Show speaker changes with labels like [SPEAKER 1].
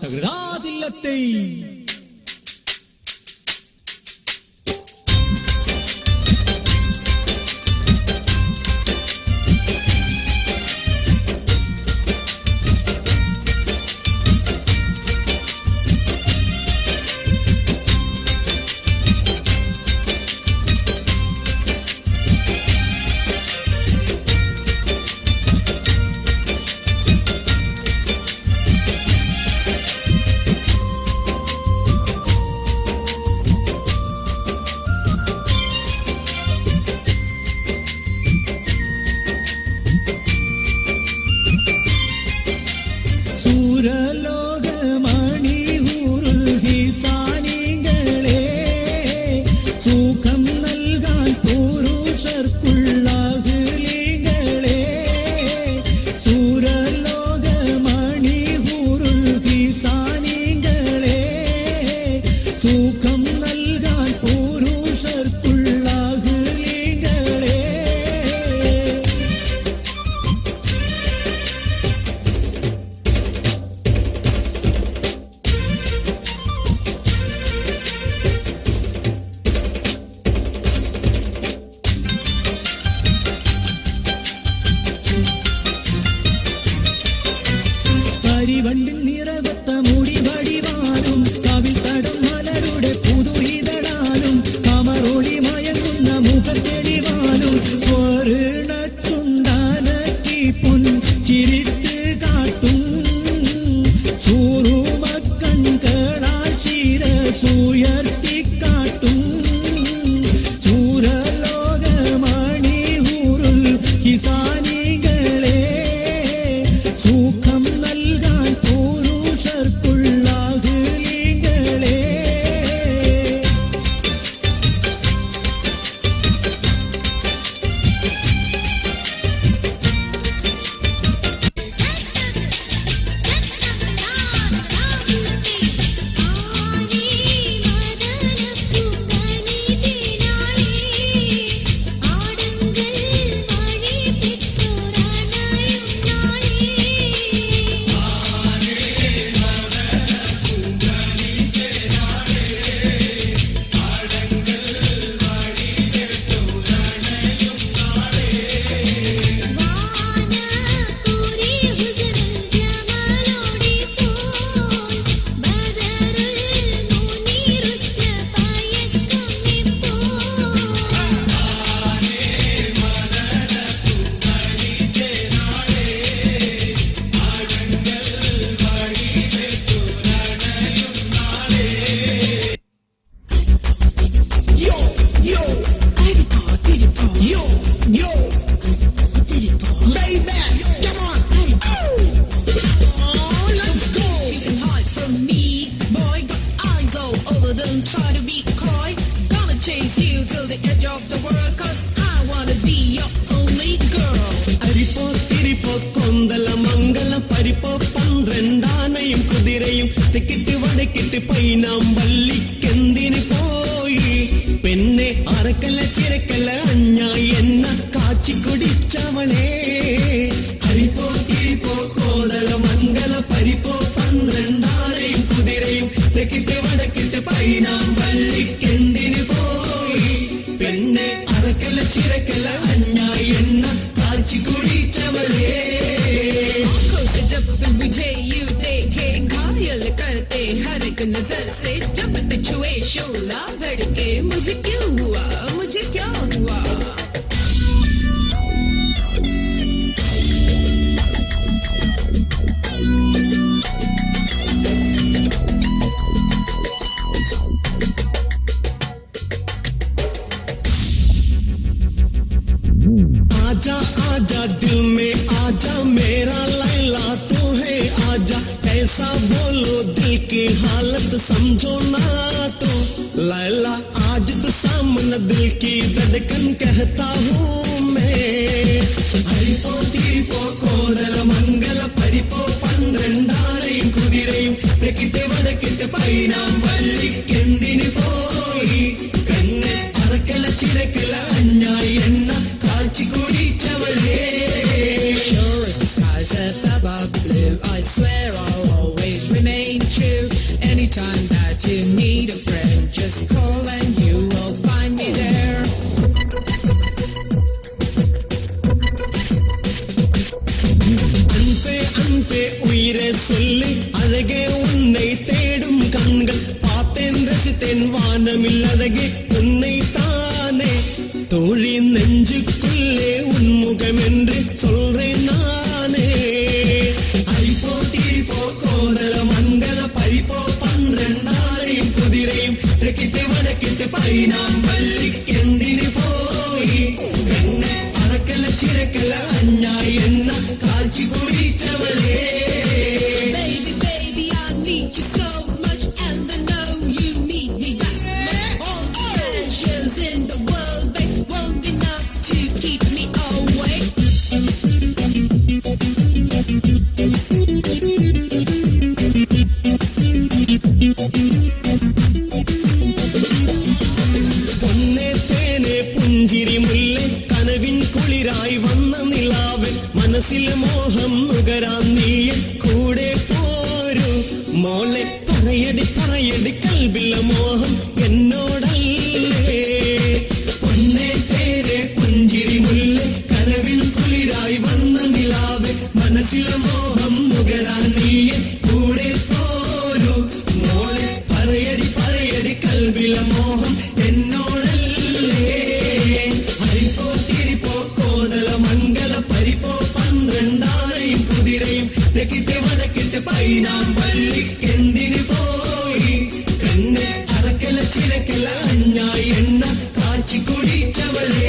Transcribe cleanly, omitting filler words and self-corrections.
[SPEAKER 1] തകൃതാതില്ലത്തെ വണ്ടിൽ നിറവത്ത മുടി വടിവാനും കവിൽ തടം മലരുടെ പുതുയിതടാനും കമറോളി മയങ്ങുന്ന മുഖത്തെളിവാനും സ്വർണ ചുണ്ടാനക്കി പൊൻ ചിരിത്ത് കാട്ടും സൂറുമക്കൺകളാൽ ശിരസുയർത്തിക്കാട്ടും സൂരലോകമണി ഊരുൽ ഹിസാനികളെ സുഖം നൽകാൻ പുരുഷർ പൈനാമ്പള്ളിക്കെന്തിന് പോയി പെണ്ണെ അറക്കല്ല ചിരക്കല്ല അഞ്ഞായി എണ്ണ കാച്ചി കുടിച്ചവളെ ഹരിപ്പോ തിരിപ്പോ കോതല മംഗല പരിപ്പോ 12 കുതിരയും തെക്കിട്ട് വടക്കിട്ട് പൈനാമ്പള്ളിക്കെന്തിന് പോയി പെണ്ണെ അറക്കല്ല ചിരക്കല്ല അഞ്ഞായി എണ്ണ കാച്ചി കുടിച്ചവളെ
[SPEAKER 2] हर एक नजर से जब तक छुए शोला भड़के मुझे क्यों हुआ मुझे क्या हुआ
[SPEAKER 1] आजा आजा दिल में आजा मेरा लैला तो है आजा ऐसा बोलो दिल की हालत समझो ना तो लैला आज तो सामने दिल की धड़कन कहता हूँ मैं हरिपो तिरिपो कोदल मंगल परिपो 12 കുതിരയും തെക്കിട്ട് വടക്കിട്ട് പൈനാമ്പള്ളിക്കെന്തിന് പോയി പെണ്ണെ അറക്കല ചിരക്കല അഞ്ഞായി എണ്ണ കാച്ചി കുടിച്ചവളെ
[SPEAKER 2] Sure as the skies above blue I swear I'll always remain true anytime that you need a friend just call and you will find me there
[SPEAKER 1] அன்பே அன்பே உயிரே சொல்லி அழகே உன்னை தேடும் கண்கள் பார்த்தேன் ரசித்தேன் வானமில் அழகே உன்னை தானே தோழி நெஞ்சுக்குள்ளே உன்முகம் என்று சொல்றேன் நானே அரிப்போ திரிப்போ கோதல மங்கள பரிப்போ 12 குதிரையும் തെക്കിട്ട് വടക്കിട്ട് പൈനാമ്പള്ളിക്കെന്തിന് പോയി പെണ്ണെ അറക്കല ചിരക്കല അഞ്ഞായി എണ്ണ കാച്ചി കുടിച്ചവളെ
[SPEAKER 2] Baby, baby, I need you so much and I know you need me that much all the treasures in the world babe won't be enough to keep me away
[SPEAKER 1] പൊന്നെ തേനെ പുഞ്ചിരി മുല്ലേ കനവിൻ കുളിരായി വന്ന നിലാവ് മനസ്സിലെ മോഹം നുകരാൻ നീയെ കൂടെ പോരൂ മോളെ പറയടി കൽബിലെ മോഹം എന്നോടല്ലേ പൊന്നെ തേനെ പുഞ്ചിരി മുല്ലേ കനവിൻ കുളിരായി വന്ന നിലാവ് മനസ്സിലെ മോഹം നുകരാൻ നീയെ കൂടെ പോരൂ മോളെ പറയടി കൽബിലെ മോഹം എന്നോടല്ലേ ഹരിപ്പോ തിരിപ്പോ കോതല മംഗല പരിപ്പോ 12 കുതിരയും തെക്കിട്ട് വടക്കിട്ട് പൈനാമ്പള്ളിക്കെന്തിന് പോയി പെണ്ണെ അറക്കല ചിരക്കല അഞ്ഞായി എണ്ണ കാച്ചി കുടിച്ചവളെ